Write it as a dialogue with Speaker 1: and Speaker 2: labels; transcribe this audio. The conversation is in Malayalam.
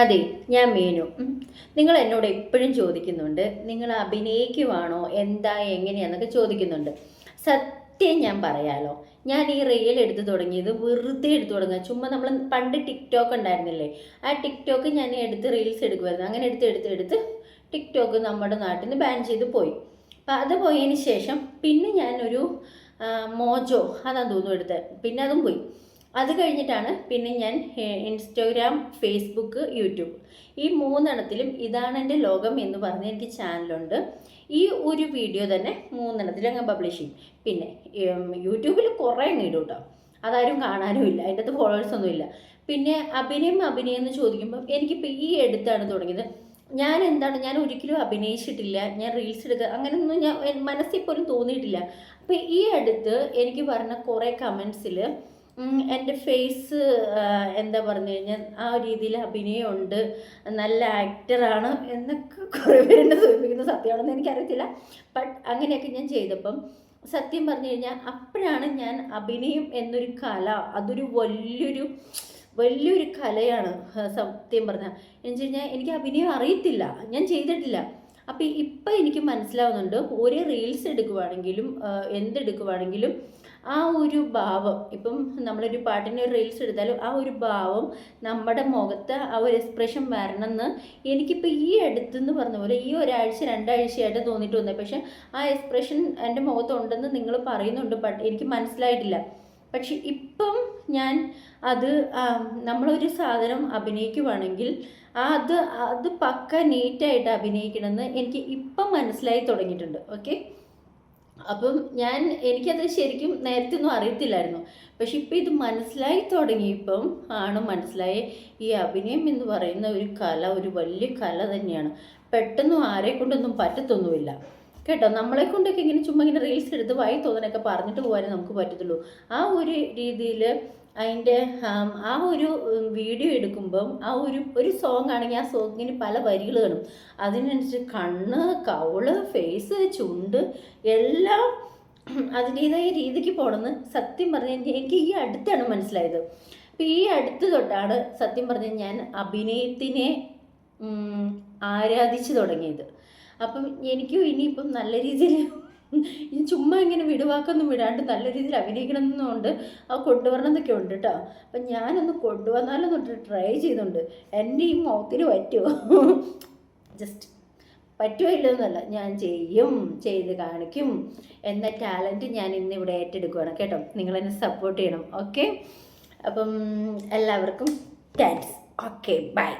Speaker 1: അതെ, ഞാൻ മീനു. നിങ്ങൾ എന്നോട് എപ്പോഴും ചോദിക്കുന്നുണ്ട്, നിങ്ങൾ അഭിനയിക്കുവാണോ എന്താ എങ്ങനെയാന്നൊക്കെ ചോദിക്കുന്നുണ്ട്. സത്യം ഞാൻ പറയാലോ, ഞാൻ ഈ റീൽ എടുത്ത് തുടങ്ങിയത് വെറുതെ എടുത്തു തുടങ്ങുക. ചുമ്മാ നമ്മൾ പണ്ട് ടിക്ടോക്ക് ഉണ്ടായിരുന്നില്ലേ, ആ ടിക്ടോക്ക് ഞാൻ എടുത്ത് റീൽസ് എടുക്കുമായിരുന്നു. അങ്ങനെ എടുത്ത് ടിക്ടോക്ക് നമ്മുടെ നാട്ടിൽ നിന്ന് ബാൻ ചെയ്ത് പോയി. അപ്പം അത് പോയതിന് ശേഷം പിന്നെ ഞാനൊരു മോജോ അതാന്ന് തോന്നുന്നു എടുത്തത്, പിന്നെ അതും പോയി. അത് കഴിഞ്ഞിട്ടാണ് പിന്നെ ഞാൻ ഇൻസ്റ്റഗ്രാം, ഫേസ്ബുക്ക്, യൂട്യൂബ് ഈ മൂന്നെണ്ണത്തിലും ഇതാണ് എൻ്റെ ലോകം എന്ന് പറഞ്ഞ് എനിക്ക് ചാനലുണ്ട്. ഈ ഒരു വീഡിയോ തന്നെ മൂന്നെണ്ണത്തിൽ അങ്ങ് പബ്ലിഷ് ചെയ്യും. പിന്നെ യൂട്യൂബിൽ കുറേ ഇടും കേട്ടോ, അതാരും കാണാനും ഇല്ല, അതിൻ്റെ അകത്ത് ഫോളോവേഴ്സൊന്നും ഇല്ല. പിന്നെ അഭിനയം എന്ന് ചോദിക്കുമ്പം എനിക്കിപ്പോൾ ഈ എടുത്താണ് തുടങ്ങിയത്. ഞാൻ ഒരിക്കലും അഭിനയിച്ചിട്ടില്ല, ഞാൻ റീൽസ് എടുക്കുക അങ്ങനെയൊന്നും ഞാൻ മനസ്സിൽ പോലും തോന്നിയിട്ടില്ല. അപ്പോൾ ഈ അടുത്ത് എനിക്ക് പറഞ്ഞ കുറേ കമൻസിൽ എൻ്റെ ഫേസ് എന്താ പറഞ്ഞു കഴിഞ്ഞാൽ ആ രീതിയിൽ അഭിനയമുണ്ട്, നല്ല ആക്ടറാണ് എന്നൊക്കെ കുറേ പേരെന്നെ സൂചിപ്പിക്കുന്ന. സത്യമാണെന്ന് എനിക്കറിയത്തില്ല, ബട്ട് അങ്ങനെയൊക്കെ ഞാൻ ചെയ്തപ്പം സത്യം പറഞ്ഞു കഴിഞ്ഞാൽ അപ്പോഴാണ് ഞാൻ അഭിനയം എന്നൊരു കല, അതൊരു വലിയൊരു കലയാണ്. സത്യം പറഞ്ഞാൽ എന്ന് വെച്ച് കഴിഞ്ഞാൽ എനിക്ക് അഭിനയം അറിയത്തില്ല, ഞാൻ ചെയ്തിട്ടില്ല. അപ്പം ഇപ്പം എനിക്ക് മനസ്സിലാവുന്നുണ്ട്, ഒരു റീൽസ് എടുക്കുവാണെങ്കിലും എന്തെടുക്കുവാണെങ്കിലും ആ ഒരു ഭാവം, ഇപ്പം നമ്മളൊരു പാട്ടിൻ്റെ ഒരു റീൽസ് എടുത്താലും ആ ഒരു ഭാവം നമ്മുടെ മുഖത്ത് ആ ഒരു എക്സ്പ്രഷൻ വരണമെന്ന് എനിക്കിപ്പോൾ ഈ അടുത്തെന്ന് പറഞ്ഞ പോലെ ഈ ഒരാഴ്ച രണ്ടാഴ്ചയായിട്ട് തോന്നിയിട്ട് വന്നത്. പക്ഷെ ആ എക്സ്പ്രഷൻ എൻ്റെ മുഖത്തുണ്ടെന്ന് നിങ്ങൾ പറയുന്നുണ്ട്, ബട്ട് എനിക്ക് മനസ്സിലായിട്ടില്ല. പക്ഷെ ഇപ്പം ഞാൻ അത് നമ്മളൊരു സാധനം അഭിനയിക്കുവാണെങ്കിൽ അത് അത് പക്ക നീറ്റായിട്ട് അഭിനയിക്കണമെന്ന് എനിക്ക് ഇപ്പം മനസ്സിലായി തുടങ്ങിയിട്ടുണ്ട്. ഓക്കെ, അപ്പം എനിക്കത് ശരിക്കും നേരത്തെ ഒന്നും അറിയത്തില്ലായിരുന്നു. പക്ഷെ ഇപ്പം ഇത് മനസ്സിലായി തുടങ്ങിയപ്പം ആണ് മനസ്സിലായി, ഈ അഭിനയം എന്ന് പറയുന്ന ഒരു കല ഒരു വലിയ കല തന്നെയാണ്. പെട്ടെന്നും ആരെ കൊണ്ടൊന്നും പറ്റത്തൊന്നുമില്ല കേട്ടോ. നമ്മളെ കൊണ്ടൊക്കെ ഇങ്ങനെ ചുമ്മാ ഇങ്ങനെ റീൽസ് എടുത്ത് വായി തോന്നനൊക്കെ പറഞ്ഞിട്ട് പോകാനേ നമുക്ക് പറ്റത്തുള്ളൂ. ആ ഒരു രീതിയിൽ അതിൻ്റെ ആ ഒരു വീഡിയോ എടുക്കുമ്പം ആ ഒരു സോങ് ആണെങ്കിൽ ആ സോങ്ങിന് പല വരികൾ കാണും. അതിനനുസരിച്ച് കണ്ണ്, കവള്, ഫേസ്, ചുണ്ട് എല്ലാം അതിൻ്റേതായ രീതിക്ക് പോകണമെന്ന് സത്യം പറഞ്ഞാൽ എനിക്ക് ഈ അടുത്താണ് മനസ്സിലായത്. അപ്പം ഈ അടുത്ത് തൊട്ടാണ് സത്യം പറഞ്ഞാൽ ഞാൻ അഭിനയത്തിനെ ആരാധിച്ചു തുടങ്ങിയത്. അപ്പം എനിക്കും ഇനിയിപ്പം നല്ല രീതിയിൽ ഇനി ചുമ്മാ ഇങ്ങനെ വിടുവാക്കൊന്നും വിടാണ്ട് നല്ല രീതിയിൽ അഭിനയിക്കണമെന്നുണ്ട്, അത് കൊണ്ടുവരണം എന്നൊക്കെ ഉണ്ട് കേട്ടോ. അപ്പം ഞാനൊന്ന് കൊണ്ടുവന്നാലൊന്ന് ട്രൈ ചെയ്യുന്നുണ്ട്. എൻ്റെ ഈ മുഖത്തിന് പറ്റുമോ, ജസ്റ്റ് പറ്റുമോ ഇല്ലെന്നല്ല, ഞാൻ ചെയ്ത് കാണിക്കും എന്ന ടാലൻറ്റ് ഞാൻ ഇന്നിവിടെ ഏറ്റെടുക്കുകയാണ് കേട്ടോ. നിങ്ങളെന്നെ സപ്പോർട്ട് ചെയ്യണം. ഓക്കെ, അപ്പം എല്ലാവർക്കും താങ്ക്സ്. Okay, by.